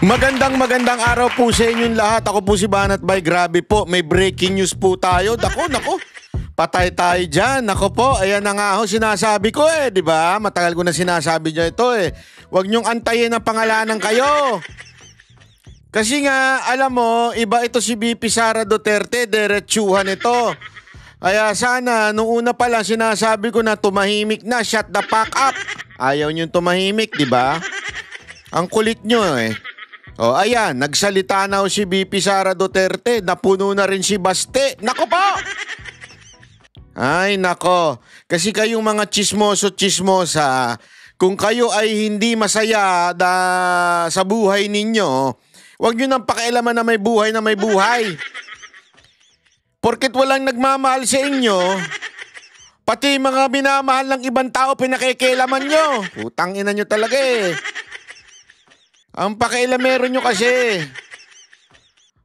Magandang araw po sa inyong lahat. Ako po si Banat Bay. Grabe po, may breaking news po tayo. Nako. Patay tayo dyan. Nako po, ayan na nga ho, sinasabi ko di ba? Matagal ko na sinasabi niya ito Huwag niyong antayin ang pangalanan kayo. Kasi nga, alam mo, iba ito si VP Sara Duterte, derechuhan ito. Kaya sana, nung una pa lang sinasabi ko na tumahimik na, shut the fuck up. Ayaw niyong tumahimik, di ba? Ang kulit niyo O ayan, nagsalita na si VP Sara Duterte, napuno na rin si Baste. Nako po! Ay nako, kasi kayong mga chismoso-chismosa, kung kayo ay hindi masaya sa buhay ninyo, huwag nyo nang pakialaman na may buhay. Porket walang nagmamahal sa inyo, pati mga minamahal ng ibang tao pinakikialaman nyo. Putang ina nyo talaga Ang pakialamero nyo kasi.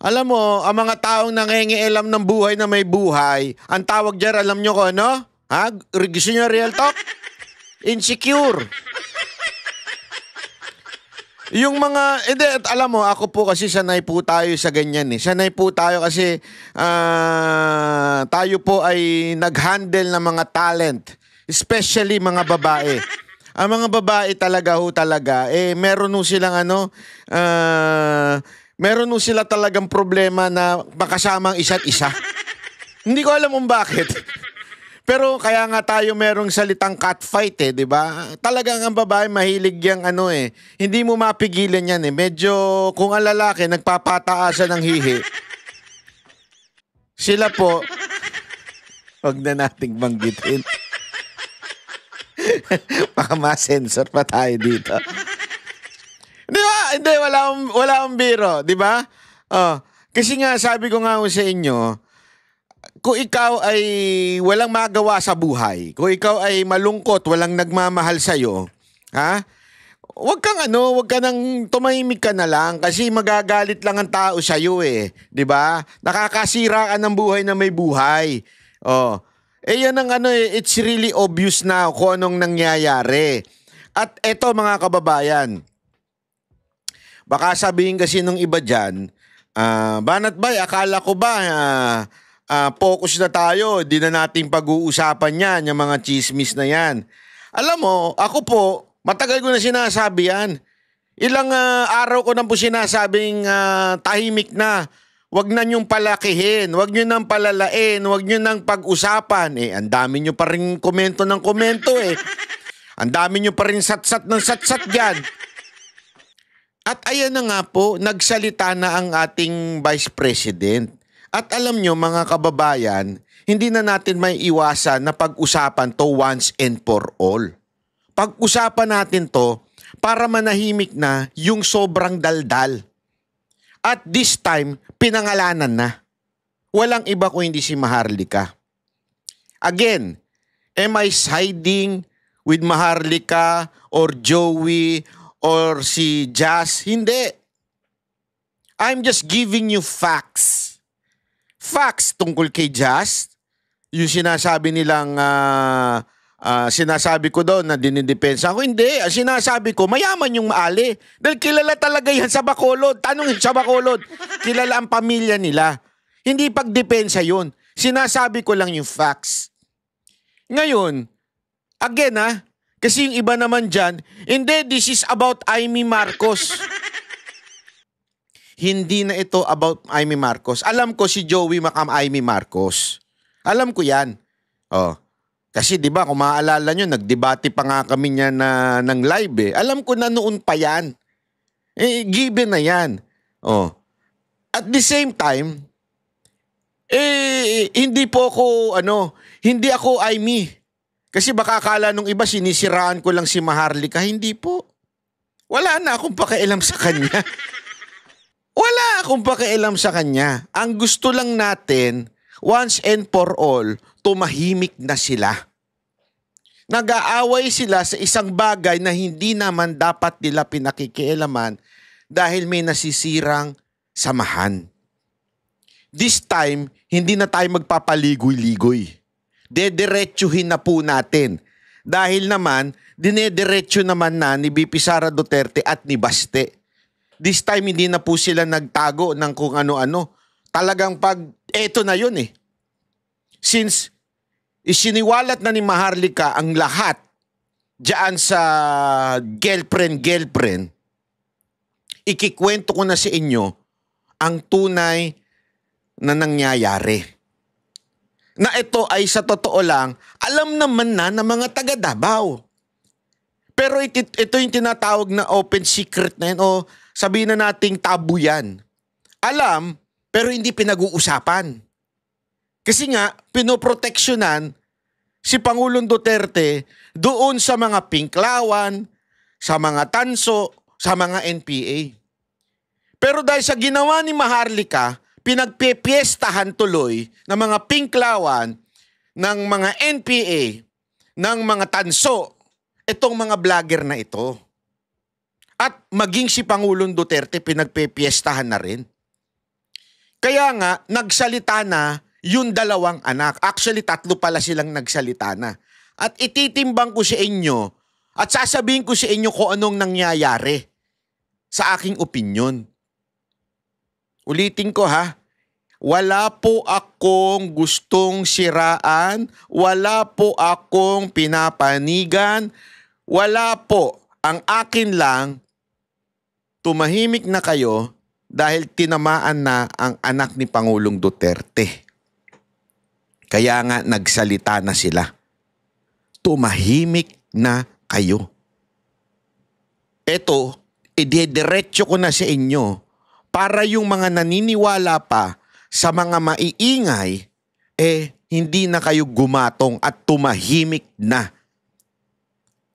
Alam mo, ang mga taong nangingialam ng buhay na may buhay, ang tawag dyan, alam nyo ko, no? Ha? Gusto nyo real talk? Insecure. Yung mga, alam mo, ako po kasi sanay po tayo sa ganyan Sanay po tayo kasi tayo po ay nag-handle ng mga talent, especially mga babae. Ang mga babae talaga meron silang meron sila talagang problema na makasama ang isa't isa. Hindi ko alam kung bakit. Pero kaya nga tayo merong salitang catfight di ba? Talagang ang babae mahilig yang hindi mo mapigilan yan Medyo kung ang lalaki nagpapataasan ng hihi. Sila po, wag na nating banggitin. Baka ma-sensor pa tayo dito. Di ba? Hindi, wala akong biro. Di ba? Kasi nga, sabi ko nga sa inyo, kung ikaw ay walang magawa sa buhay, kung ikaw ay malungkot, walang nagmamahal sa'yo, huwag ka nang tumahimik ka na lang kasi magagalit lang ang tao sa'yo Di ba? Nakakasira ka ng buhay na may buhay. Yan ang it's really obvious na kung anong nangyayari. At eto mga kababayan, baka sabihin kasi nung iba dyan, Banat Bay, akala ko ba focus na tayo, di na natin pag-uusapan yan, yung mga chismis na yan. Alam mo, ako po, matagal ko na sinasabi yan. Ilang araw ko na po sinasabing tahimik na. Huwag na niyong palakihin, huwag niyo nang palalain, huwag niyo nang pag-usapan. Ang dami niyo pa rin komento ng komento Ang dami niyo pa rin satsat ng satsat dyan. At ayan na nga po, nagsalita na ang ating Vice President. At alam niyo mga kababayan, hindi na natin may iwasan na pag-usapan to once and for all. Pag-usapan natin to para manahimik na yung sobrang daldal. At this time, pinangalanan na. Walang iba kung hindi si Maharlika. Again, am I siding with Maharlika or Joey or si Jazz? Hindi. I'm just giving you facts. Facts tungkol kay Jazz. Yung sinasabi nilang sinasabi ko doon na dinidepensa ako. Hindi. Sinasabi ko, mayaman yung maali. Dahil kilala talaga yan sa Bacolod. Tanong sa Bacolod. Kilala ang pamilya nila. Hindi pagdepensa yun. Sinasabi ko lang yung facts. Ngayon, again kasi yung iba naman dyan, hindi, this is about Amy Marcos. Hindi na ito about Amy Marcos. Alam ko si Joey Macam Amy Marcos. Alam ko yan. Kasi 'di ba kung maaalala nyo, nagdebate pa nga kami niya ng live Alam ko na noon pa yan. Given na yan. At the same time, hindi po ako, hindi ako Amy. Kasi baka akala nung iba sinisiraan ko lang si Maharlika. Hindi po. Wala na akong pakialam sa kanya. Wala akong pakialam sa kanya. Ang gusto lang natin, once and for all, tumahimik na sila. Nag-aaway sila sa isang bagay na hindi naman dapat nila pinakikialaman dahil may nasisirang samahan. This time, hindi na tayo magpapaligoy-ligoy. Dediretsuhin na po natin. Dahil naman, dinediretso naman na ni VP Sara Duterte at ni Baste. this time hindi na po sila nagtago ng kung ano-ano. Talagang eto na yun eh. Since isiniwalat na ni Maharlika ang lahat diyan sa girlfriend, ikikwento ko na sa inyo ang tunay na nangyayari. Na ito ay sa totoo lang, alam naman na ng mga taga Davao. Pero ito yung tinatawag na open secret na yan o sabihin na nating tabu yan. Alam, pero hindi pinag-uusapan. Kasi nga, pinoproteksyonan si Pangulong Duterte doon sa mga pinklawan, sa mga tanso, sa mga NPA. Pero dahil sa ginawa ni Maharlika, pinagpipiestahan tuloy ng mga pinklawan, ng mga NPA, ng mga tanso, itong mga vlogger na ito. At maging si Pangulong Duterte pinagpipiestahan na rin. Kaya nga, nagsalita na yung dalawang anak. Actually, 3 pala silang nagsalita na. At ititimbang ko sa inyo at sasabihin ko sa inyo kung anong nangyayari sa aking opinyon. Ulitin ko ha, wala po akong gustong siraan, wala po akong pinapanigan, wala po. Ang akin lang, tumahimik na kayo dahil tinamaan na ang anak ni Pangulong Duterte. Kaya nga nagsalita na sila. Tumahimik na kayo. Eto, idediretso ko na sa inyo para yung mga naniniwala pa sa mga maiingay, hindi na kayo gumatong at tumahimik na.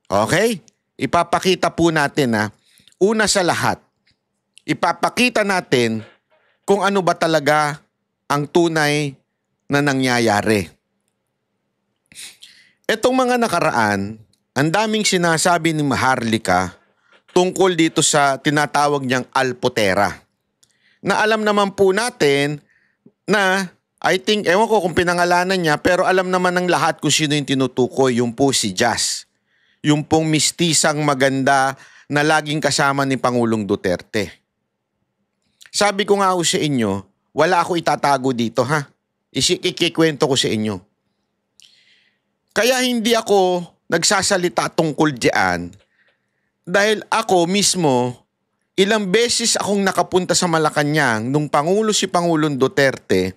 Okay? Ipapakita po natin ha. Una sa lahat, ipapakita natin kung ano ba talaga ang tunay na nangyayari. Etong mga nakaraan, ang daming sinasabi ni Maharlika tungkol dito sa tinatawag niyang Alpotera. Na alam naman po natin na, I think, ewan ko kung pinangalanan niya, pero alam naman ng lahat kung sino yung tinutukoy, yung po si Jazz. Yung pong mistisang maganda na laging kasama ni Pangulong Duterte. Sabi ko nga ho sa inyo, wala ako itatago dito ha. Ikikwento ko sa inyo. Kaya hindi ako nagsasalita tungkol diyan dahil ako mismo, ilang beses akong nakapunta sa Malacanang nung Pangulo si Pangulong Duterte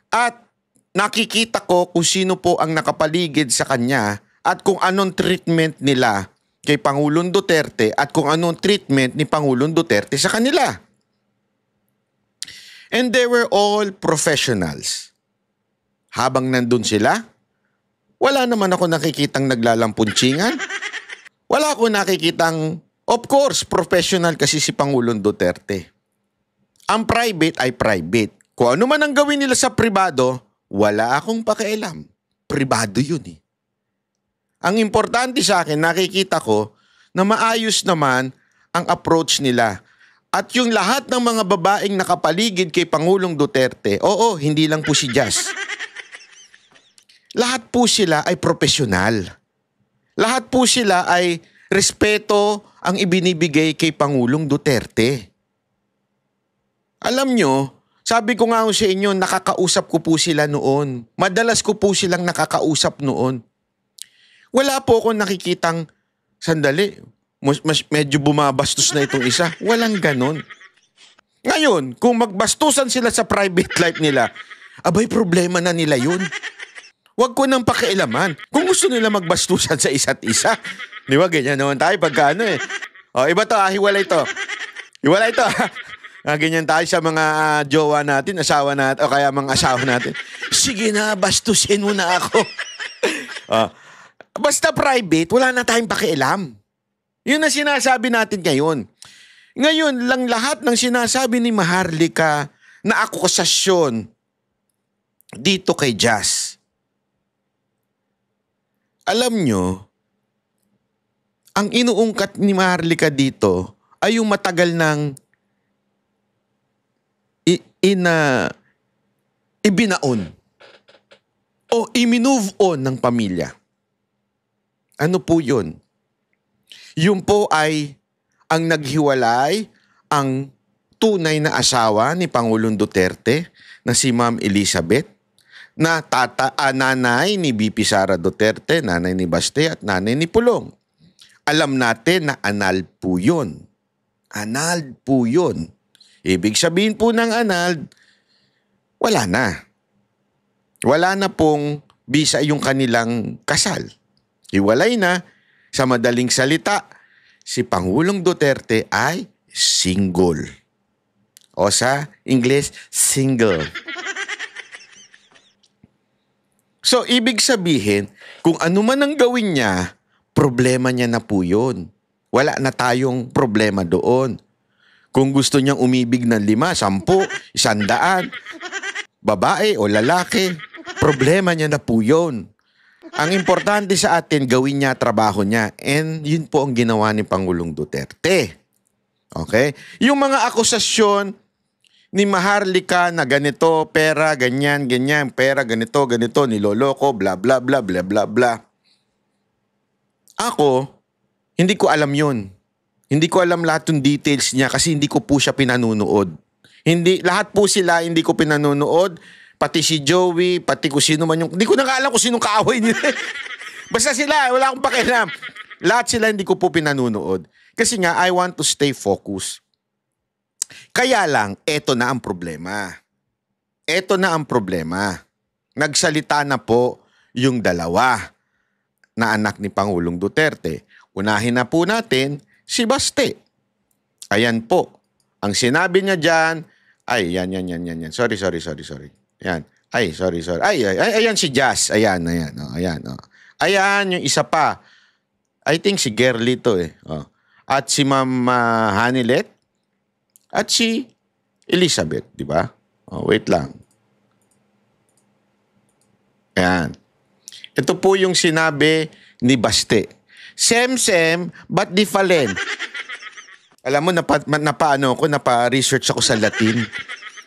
at nakikita ko kung sino po ang nakapaligid sa kanya at kung anong treatment nila kay Pangulong Duterte at kung anong treatment ni Pangulong Duterte sa kanila. And they were all professionals. Habang nandun sila, wala naman ako nakikitang naglalampunchingan. Wala ako nakikitang, of course, professional kasi si Pangulong Duterte. Ang private ay private. Kung ano man ang gawin nila sa pribado, wala akong pakialam. Pribado yun eh. Ang importante sa akin, nakikita ko na maayos naman ang approach nila. At yung lahat ng mga babaeng nakapaligid kay Pangulong Duterte, oo, hindi lang po si Jazz. Lahat po sila ay profesional. Lahat po sila ay respeto ang ibinibigay kay Pangulong Duterte. Alam nyo, sabi ko nga sa inyo, nakakausap ko po sila noon. Madalas ko po silang nakakausap noon. Wala po akong nakikitang, sandali, medyo bumabastos na itong isa. Walang ganon. Ngayon, kung magbastusan sila sa private life nila, abay problema na nila yun. Huwag ko nang pakialaman. Kung gusto nila magbastusan sa isa't isa. Di ba, ganyan naman tayo pagka ano eh. O, iba to, hiwalay to. Hiwalay to. Ganyan tayo sa mga jowa natin, asawa natin, o kaya mga asawa natin. Sige na, bastusin mo na ako. Basta private, wala na tayong pakialam. Yun ang sinasabi natin ngayon. Ngayon lang lahat ng sinasabi ni Maharlika na akusasyon dito kay Jazz. Alam nyo, ang inuungkat ni Maharlika dito ay yung matagal ng ibinaon o i-move on ng pamilya. Ano po yun? Yung po ay ang naghiwalay ang tunay na asawa ni Pangulong Duterte na si Ma'am Elizabeth, na nanay ni BP Sara Duterte, nanay ni Baste at nanay ni Pulong. Alam natin na anal po yun. Anal po yun. Ibig sabihin po ng anal, wala na. Wala na pong bisa yung kanilang kasal. Hiwalay na. Sa madaling salita, si Pangulong Duterte ay single. O sa English, single. So, ibig sabihin, kung ano man ang gawin niya, problema niya na po yun. Wala na tayong problema doon. Kung gusto niyang umibig ng 5, 10, 100, babae o lalaki, problema niya na po yun. Ang importante sa atin, gawin niya trabaho niya. And yun po ang ginawa ni Pangulong Duterte. Okay? Yung mga akusasyon ni Maharlika na ganito, pera, ganyan, ganyan, pera, ganito, ganito, niloloko, bla, bla, bla, bla, bla, bla. Ako, hindi ko alam yun. Hindi ko alam lahat ng details niya kasi hindi ko po siya pinanunood. Lahat po sila hindi ko pinanunood. Pati si Joey, pati kung sino man yung... Hindi ko na alam kung sinong kaaway nila. Basta sila, wala akong pakialam. Lahat sila hindi ko po pinanunood. Kasi nga, I want to stay focused. Kaya lang, eto na ang problema. Eto na ang problema. Nagsalita na po yung dalawa na anak ni Pangulong Duterte. Unahin na po natin si Baste. Ayan po. Ang sinabi niya dyan, ay, yan. Sorry. Yan. Ay, sorry. Ayan si Jazz. Ayan. Ayan, yung isa pa. I think si Gerly to eh. Oh. At si Ma'am Hanilet. At si Elizabeth, di ba? Oh, wait lang. Ayan. Ito po yung sinabi ni Baste. Sem, but different. Alam mo, napa-research ako sa Latin.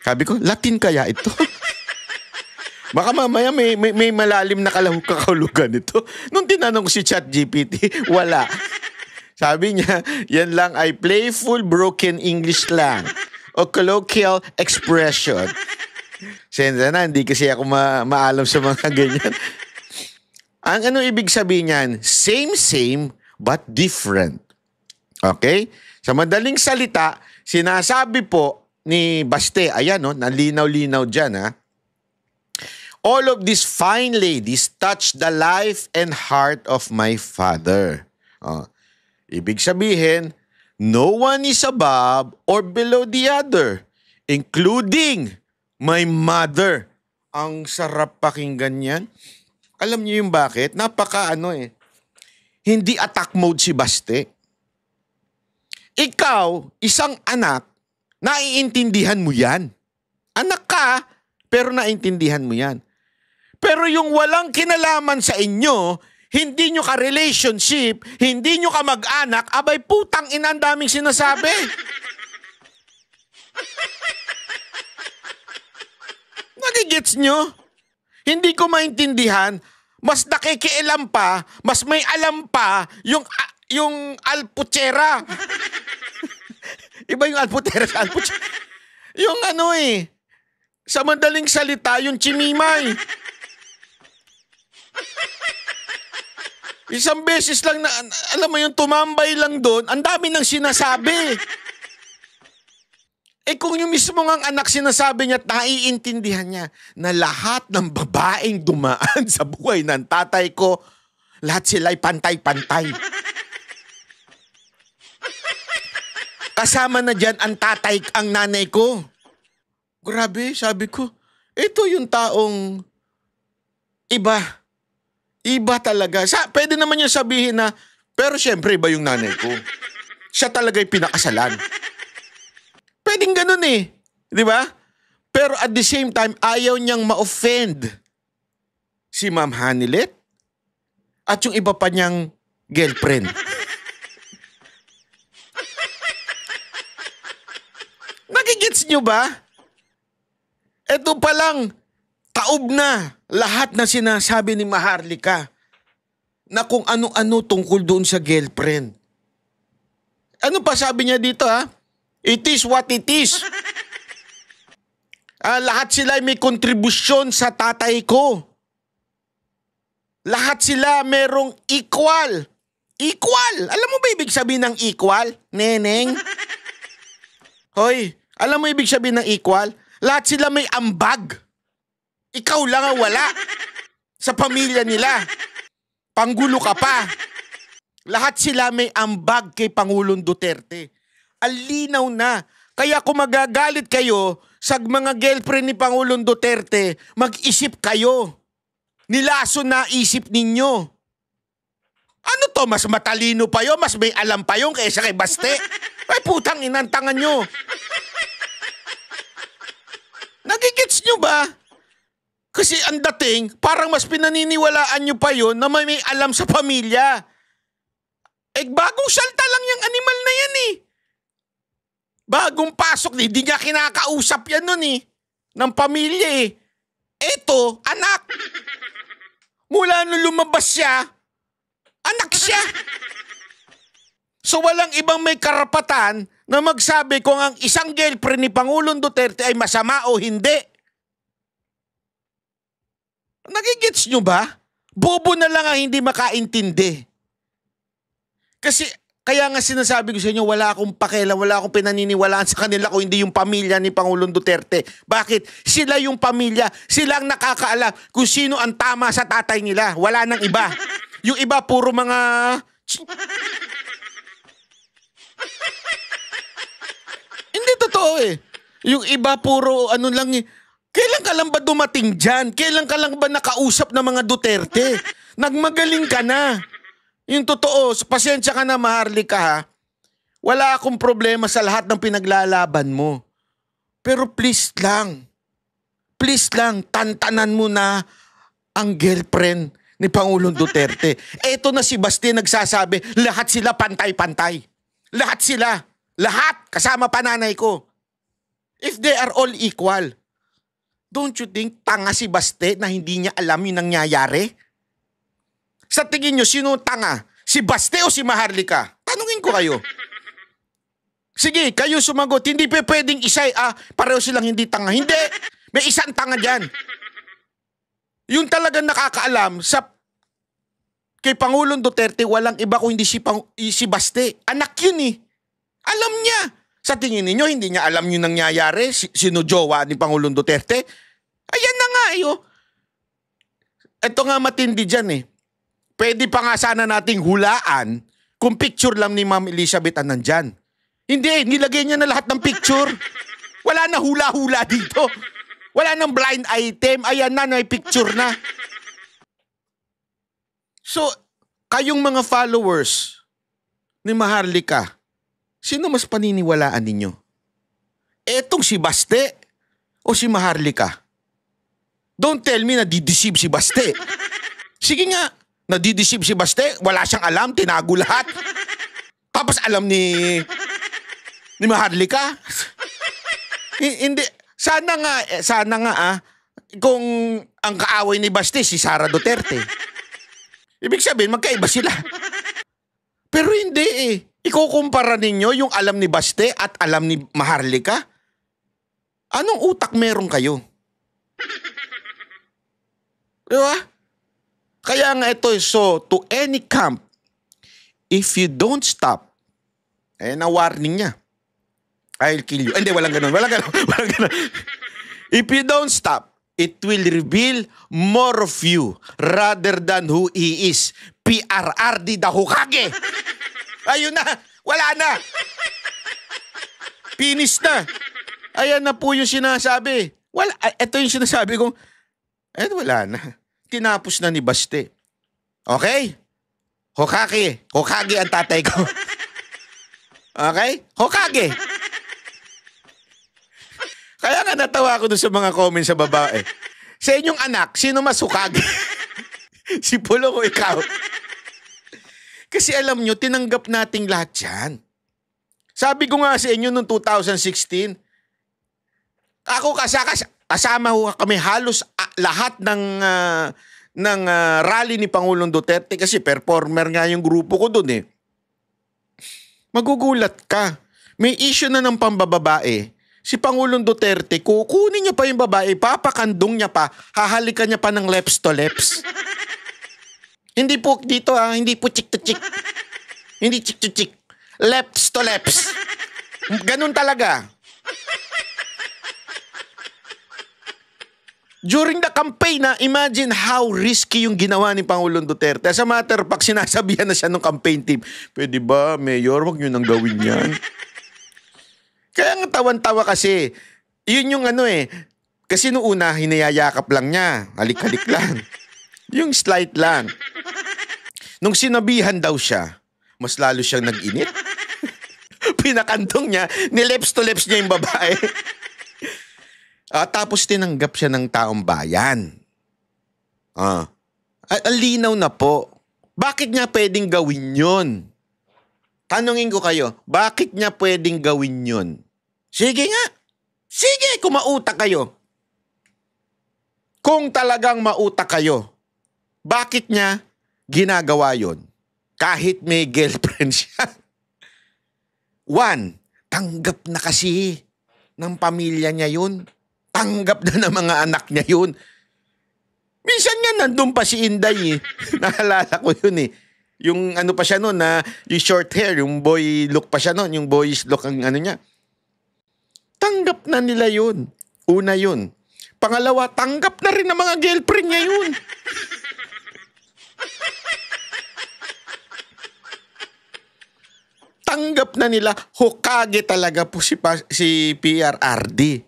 Sabi ko, Latin kaya ito? Baka mamaya may malalim na kahulugan ito. Nung tinanong ko si ChatGPT, wala. Sabi niya, yan lang ay playful broken English lang o colloquial expression. Sensya na, hindi kasi ako maalam sa mga ganyan. Ang ano ibig sabihin niyan? Same, but different. Okay? Sa madaling salita, sinasabi po ni Baste, ayan no, nalinaw-linaw dyan ha. All of these fine ladies touch the life and heart of my father. Ibig sabihin, no one is above or below the other, including my mother. Ang sarap pakinggan yan. Alam niyo yung bakit? Hindi attack mode si Baste. Ikaw, isang anak, naiintindihan mo yan. Anak ka, pero naiintindihan mo yan. Pero yung walang kinalaman sa inyo, hindi nyo ka-relationship, hindi nyo ka mag-anak, abay putang ina, ang daming sinasabi. Nagigets nyo? Hindi ko maintindihan, mas nakikialam pa, mas may alam pa yung alpuchera. Iba yung alpuchera sa alpuchera. Yung sa madaling salita, yung chimimay. Isang beses lang na, alam mo yung tumambay lang doon, ang dami nang sinasabi. Kung yung mismo ngang anak sinasabi niya at naiintindihan niya na lahat ng babaeng dumaan sa buhay ng tatay ko, lahat sila ay pantay-pantay. Kasama na dyan ang nanay ko. Grabe, sabi ko, ito yung taong iba. Iba talaga. Pwede naman niya sabihin na, pero syempre iba yung nanay ko. Siya talaga yung pinakasalan. Pwedeng ganun eh. Di ba? Pero at the same time, ayaw niyang ma-offend si Ma'am Hanilet at yung iba pa niyang girlfriend. Nagigits niyo ba? Ito pa lang, taob na lahat na sinasabi ni Maharlika na kung ano-ano tungkol doon sa girlfriend. Ano pa sabi niya dito ha? It is what it is. Lahat sila may kontribusyon sa tatay ko. Lahat sila merong equal. Equal! Alam mo ba ibig sabihin ng equal, neneng? Hoy, alam mo ibig sabihin ng equal? Lahat sila may ambag. Ikaw lang ang wala. Sa pamilya nila. Panggulo ka pa. Lahat sila may ambag kay Pangulong Duterte. Alinaw na. Kaya kung magagalit kayo sa mga girlfriend ni Pangulong Duterte, mag-isip kayo. Nilaso na isip ninyo. Ano to? Mas matalino pa yun? Mas may alam pa yun kaysa kay Baste? Ay putang inantangan nyo. Nagigits nyo ba? Kasi ang dating, parang mas pinaniniwalaan nyo pa yun na may alam sa pamilya. Bagong salta lang yung animal na yan eh. Bagong pasok, hindi niya kinakausap yan nun eh. Ng pamilya eh. Eto, anak. Mula nung lumabas siya, anak siya. So walang ibang may karapatan na magsabi kung ang isang girlfriend ni Pangulong Duterte ay masama o hindi. Nagigits nyo ba? Bobo na lang ang hindi makaintindi. Kasi kaya nga sinasabi ko sa inyo, wala akong pakialam, wala akong pinaniniwalaan sa kanila kung hindi yung pamilya ni Pangulong Duterte. Bakit? Sila yung pamilya. Sila ang nakakaalam kung sino ang tama sa tatay nila. Wala nang iba. Yung iba puro mga... Hindi totoo eh. Yung iba puro ano lang eh. Kailan ka lang ba dumating dyan? Kailan ka lang ba nakausap ng mga Duterte? Nagmagaling ka na. Yung totoo, pasensya ka na Maharlika ha. Wala akong problema sa lahat ng pinaglalaban mo. Pero please lang, tantanan mo na ang girlfriend ni Pangulong Duterte. Eto na si Basti nagsasabi, lahat sila pantay-pantay. Lahat sila. Lahat. Kasama pananay ko. If they are all equal, don't you think tanga si Basti na hindi niya alam yung nangyayari? Sa tingin nyo, sino tanga? Si Baste o si Maharlika? Tanungin ko kayo. Sige, kayo sumagot. Hindi pa pwedeng isa, pareho silang hindi tanga. Hindi. May isang tanga dyan. Yung talagang nakakaalam sa kay Pangulong Duterte, walang iba kung hindi si Baste. Anak yun eh. Alam niya. Sa tingin niyo hindi niya alam yung nangyayari? Sino jowa ni Pangulong Duterte? Ayan na nga eh. Ito nga matindi dyan eh. Pwede pa nga sana nating hulaan kung picture lang ni Ma'am Elizabeth ang nandyan. Hindi, nilagay niya na lahat ng picture. Wala na hula-hula dito. Wala nang blind item. Ayan na, may picture na. So, kayong mga followers ni Maharlika, sino mas paniniwalaan ninyo? Etong si Baste o si Maharlika? Don't tell me na dideceive si Baste. Sige nga. Nadidisip si Baste, wala siyang alam, tinago lahat. Tapos alam ni Maharlika. Hindi, sana nga kung ang kaaway ni Baste si Sara Duterte. Ibig sabihin, magkaiba sila. Pero hindi eh. Ikukumpara ninyo yung alam ni Baste at alam ni Maharlika? Anong utak meron kayo? Diba? Kaya nga ito, so to any camp, if you don't stop, na warning niya, I'll kill you. Hindi, walang ganun. If you don't stop, it will reveal more of you rather than who he is. PRRD the Hokage. Ayun na, wala na. Finish na. Ayan na po yung sinasabi. Ito yung sinasabi kong, wala na. Tinapos na ni Baste. Okay? Hokage. Hokage ang tatay ko. Okay? Hokage. Kaya nga natawa ako dun sa mga comments sa babae. Sa inyong anak, sino mas Hokage? Si Pulong o ikaw? Kasi alam nyo, tinanggap nating lahat yan. Sabi ko nga sa inyo noong 2016, ako kasama ho kami halos lahat ng rally ni Pangulong Duterte kasi performer nga yung grupo ko doon eh. Magugulat ka. may issue na ng pambababae. Si Pangulong Duterte, kukunin niya pa yung babae, papakandong niya pa, hahalikan niya pa ng lips to lips. Hindi po dito hindi po chick to chick. Hindi chick to chick. Lips to lips. Ganun talaga. During the campaign imagine how risky yung ginawa ni Pangulong Duterte. As a matter of fact, sinasabihan na siya ng campaign team, pwede ba, Mayor, wag nyo nang gawin yan. Kaya nga tawan-tawa kasi, yun yung kasi noong una, hinayayakap lang niya, halik-halik lang. Yung slight lang. Nung sinabihan daw siya, mas lalo siyang nag-init. Pinakantong niya, ni-lips to lips niya yung babae. Tapos tinanggap siya ng taong bayan. Alinaw na po. Bakit niya pwedeng gawin yun? Tanungin ko kayo, bakit niya pwedeng gawin yun? Sige nga. Sige, kung mautak kayo. Kung talagang mautak kayo, bakit niya ginagawa yun? Kahit may girlfriend siya. One, tanggap na kasi ng pamilya niya yun. Tanggap na ng mga anak niya yun. Minsan nga nandun pa si Inday Naalala ko yun Yung pa siya noon yung short hair, yung boy look pa siya noon, yung boyish look ang niya. Tanggap na nila yun. Una yun. Pangalawa, tanggap na rin ng mga girlfriend niya yun. Tanggap na nila, Hokage talaga po si PRRD.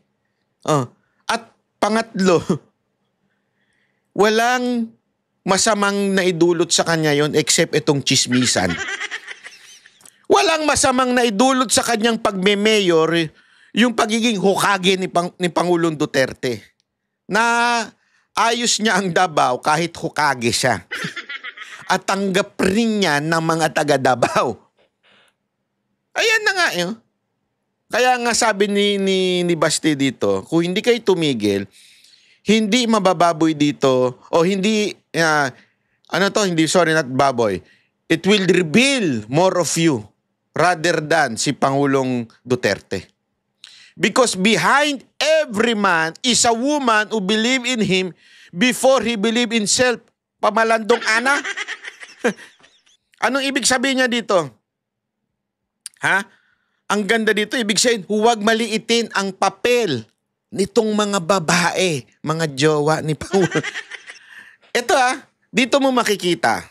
At pangatlo, walang masamang naidulot sa kanya yon except itong chismisan. Walang masamang naidulot sa kanyang pagme-mayor yung pagiging Hokage ni Pangulong Duterte. Na ayos niya ang Davao kahit Hokage siya. At tanggap rin niya ng mga taga Davao. Ayan na nga Kaya nga sabi ni Basti dito, kung hindi kayo tumigil, hindi mabababoy dito, o hindi, not baboy. It will reveal more of you rather than si Pangulong Duterte. Because behind every man is a woman who believe in him before he believe in self. Pamalandong ana. Anong ibig sabihin niya dito? Ang ganda dito, ibig sabihin, huwag maliitin ang papel nitong mga babae, mga jowa ni Pangulo. Ito dito mo makikita,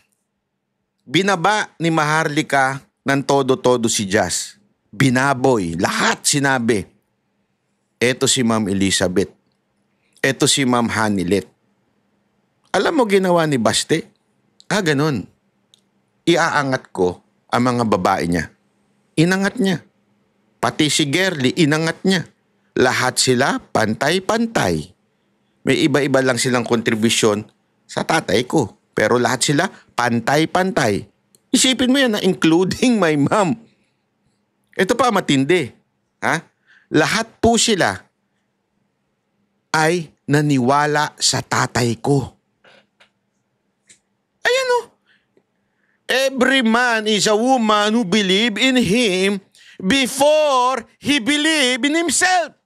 binaba ni Maharlika ng todo-todo si Jazz. Binaboy, lahat sinabi. Ito si Ma'am Elizabeth. Ito si Ma'am Hanilet. Alam mo ginawa ni Baste? Ganun. Iaangat ko ang mga babae niya. Inangat niya. Pati si Gerly, inangat niya. Lahat sila pantay-pantay. May iba-iba lang silang kontribusyon sa tatay ko. Pero lahat sila pantay-pantay. Isipin mo yan including my mom. Ito pa matindi. Lahat po sila ay naniwala sa tatay ko. Ayan Every man is a woman who believe in him before he believe in himself.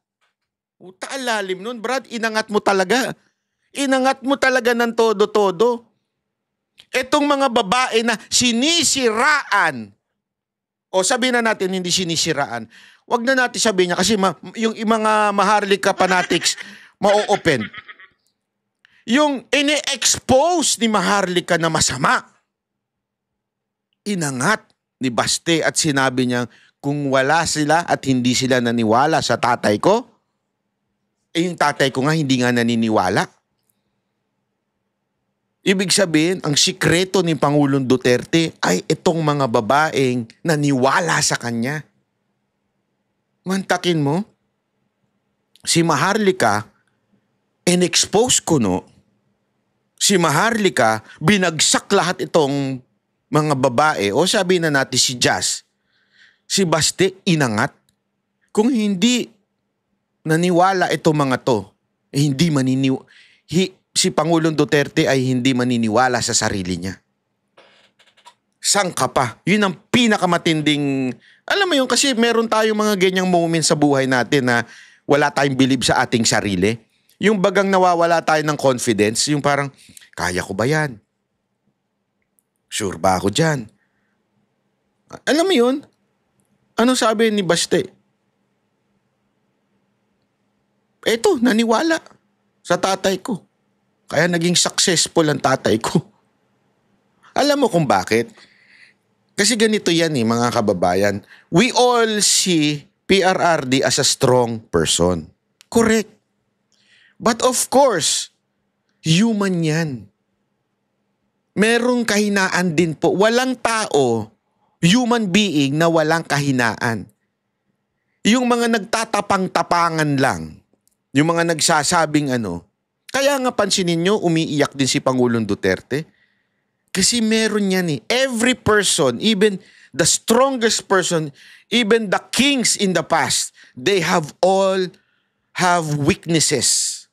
Lalim nun, Brad. Inangat mo talaga. Inangat mo talaga ng todo-todo. Etong mga babae na sinisiraan. O sabihin na natin hindi sinisiraan. Wag na natin sabihin niya kasi yung mga Maharlika fanatics ma-open. Yung ini-expose ni Maharlika na masama. Inangat ni Baste at sinabi niya kung wala sila at hindi sila naniwala sa tatay ko, yung tatay ko nga hindi nga naniniwala. Ibig sabihin, ang sikreto ni Pangulong Duterte ay itong mga babaeng naniwala sa kanya. Mantakin mo, si Maharlika, in-expose ko si Maharlika, binagsak lahat itong mga babae, o sabi na natin si Jazz, si Baste, inangat. Kung hindi naniwala itong mga to, si Pangulong Duterte ay hindi maniniwala sa sarili niya. Sang ka pa. Yun ang pinakamatinding, alam mo yun, kasi meron tayong mga ganyang moments sa buhay natin na wala tayong believe sa ating sarili. Yung bagang nawawala tayo ng confidence, yung parang, kaya ko ba yan? Sure ba ako dyan? Alam mo yun? Anong sabi ni Baste? Eto, naniwala sa tatay ko. Kaya naging successful ang tatay ko. Alam mo kung bakit? Kasi ganito yan mga kababayan. We all see PRRD as a strong person. Correct. But of course, human yan. Merong kahinaan din po. Walang tao, human being na walang kahinaan. Yung mga nagtatapang-tapangan lang, yung mga nagsasabing kaya nga pansinin nyo, umiiyak din si Pangulong Duterte. Kasi meron yan Every person, even the strongest person, even the kings in the past, they all have weaknesses.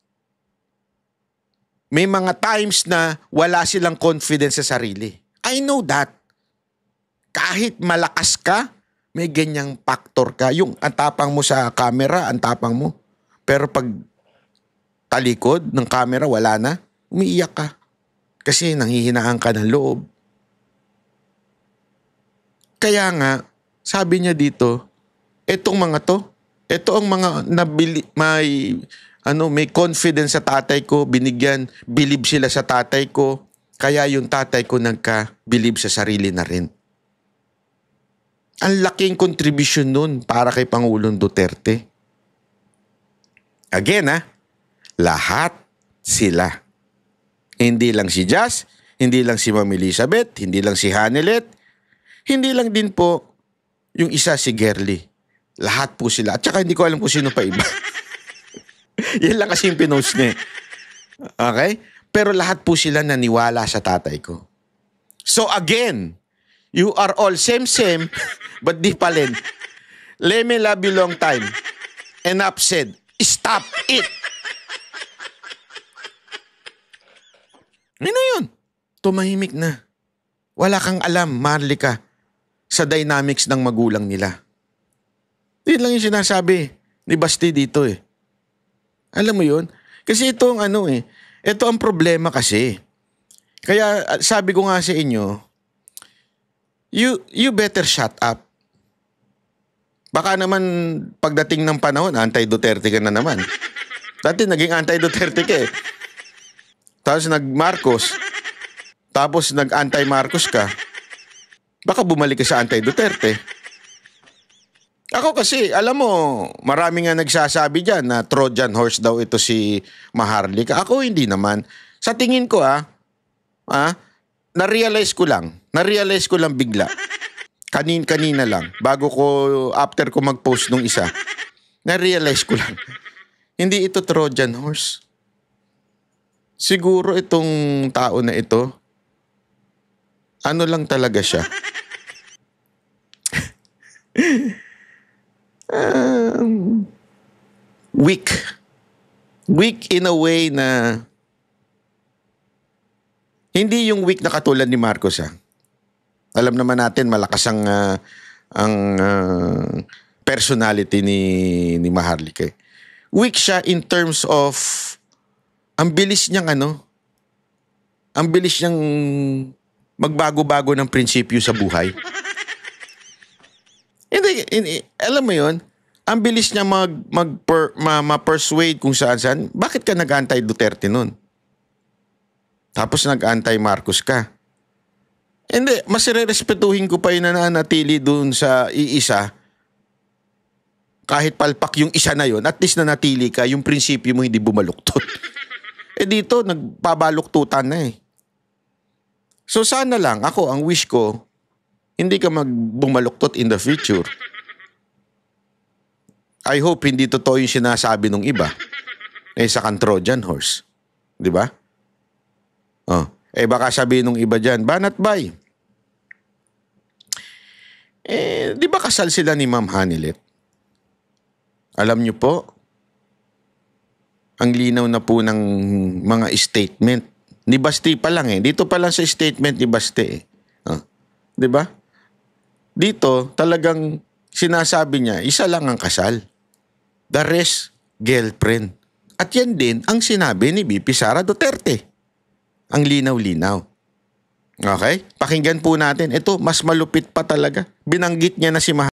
May mga times na wala silang confidence sa sarili. I know that. Kahit malakas ka, may ganyang factor ka. Yung antapang mo sa camera, antapang mo. Pero pag talikod ng camera, wala na, umiiyak ka. Kasi nanghihinaan ka ng loob. Kaya nga, sabi niya dito, etong mga to, ito ang mga may confidence sa tatay ko, believe sila sa tatay ko, kaya yung tatay ko nagka-believe sa sarili na rin. Ang laking contribution nun para kay Pangulong Duterte. Again lahat sila. Hindi lang si Jazz, hindi lang si Ma'am Elizabeth, hindi lang si Hanelet, hindi lang din po yung isa si Gerly. Lahat po sila. At saka hindi ko alam kung sino pa iba. Yan lang kasi yung pinost niya. Okay? Pero lahat po sila naniwala sa tatay ko. So again, you are all same, but different. Let me love you long time. Enough said. Stop it! Ano yun? Tumahimik na. Wala kang alam, Marlica, sa dynamics ng magulang nila. Yun lang yung sinasabi ni Basti dito Alam mo yun? Kasi ito ang ito ang problema kasi. Kaya sabi ko nga sa inyo, you better shut up. Baka naman pagdating ng panahon, anti-Duterte ka na naman. Dati naging anti-Duterte ka Tapos nag-Marcos. Tapos nag-anti-Marcos ka. Baka bumalik ka sa anti-Duterte. Ako kasi, alam mo, marami nga nagsasabi dyan na Trojan horse daw ito si Maharlika. Ako hindi naman. Sa tingin ko na-realize ko lang bigla. Kanina lang. After ko mag-post nung isa, na-realize ko lang. Hindi ito Trojan horse. Siguro itong tao na ito, ano lang talaga siya. Weak. Weak in a way na hindi yung weak na katulad ni Marcos Alam naman natin malakas ang personality ni Maharlika. Weak siya in terms of ang bilis niyang magbago-bago ng prinsipyo sa buhay. Hindi, alam mo yun, ang bilis niya ma-persuade kung saan. Bakit ka nag-anti-Duterte nun? Tapos nag-anti-Marcos ka. Hindi, mas re-respetuhin ko pa yung nananatili dun sa iisa. Kahit palpak yung isa na yun, at least nanatili ka, yung prinsipyo mo hindi bumaluktot. Dito, nagpabaluktutan na So sana lang, ang wish ko, hindi ka magbumaluktot in the future. I hope hindi totoo yung sinasabi ng iba. Sa Trojan horse. Di ba? Baka sabihin ng iba dyan, banat bay. Di ba kasal sila ni Ma'am Hanelet? Alam nyo po, ang linaw na po ng mga statement. Ni Basti pa lang Dito pa lang sa statement ni Basti 'Di ba? Dito, talagang sinasabi niya, isa lang ang kasal. The rest, girlfriend. At yan din ang sinabi ni VP Sara Duterte. Ang linaw-linaw. Okay? Pakinggan po natin. Ito, mas malupit pa talaga. Binanggit niya na si